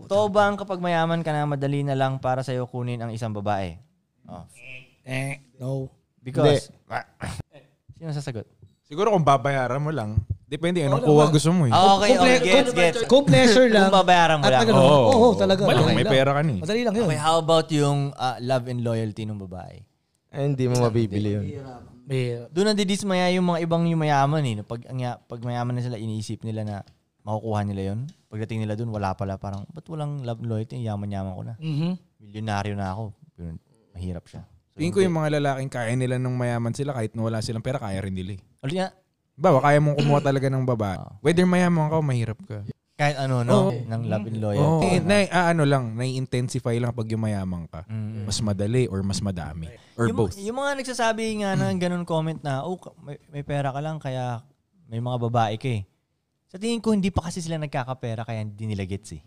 Totoo ba ang kapag mayaman ka na, madali na lang para sa'yo kunin ang isang babae? Oh. No. Because, sino sasagot? Siguro kung babayaran mo lang, depende anong kuha gusto mo eh. Okay, gets. Kung pleasure lang. Kung babayaran mo lang. Oo, talaga. May pera ka ni. Madali lang yun. Okay, how about yung love and loyalty ng babae? Hindi mo mabibili yun. Doon nadidismaya yung mga ibang yung mayaman eh. Pag mayaman na sila, iniisip nila na makukuha nila yun. Pagdating nila doon, wala pala. Parang, ba't walang love and loyalty? Yaman-yaman ko na. Milyonaryo na ako. Mahirap siya. So, tingin ko yung mga lalaking kaya nila nung mayaman sila kahit na wala silang pera, kaya rin nila eh. Ulit nga. Bawa, kaya mong kumuha talaga ng babae. Whether mayaman ka o mahirap ka. Kahit ano, no? Ng love and loyalty. Nai-intensify lang pag yung mayaman ka. Mas madali or mas madami. Or both. Yung mga nagsasabi nga ng ganun comment na, may pera ka lang kaya may mga babae ka eh. Sa tingin ko, hindi pa kasi sila nagkakapera kaya hindi nila gets eh.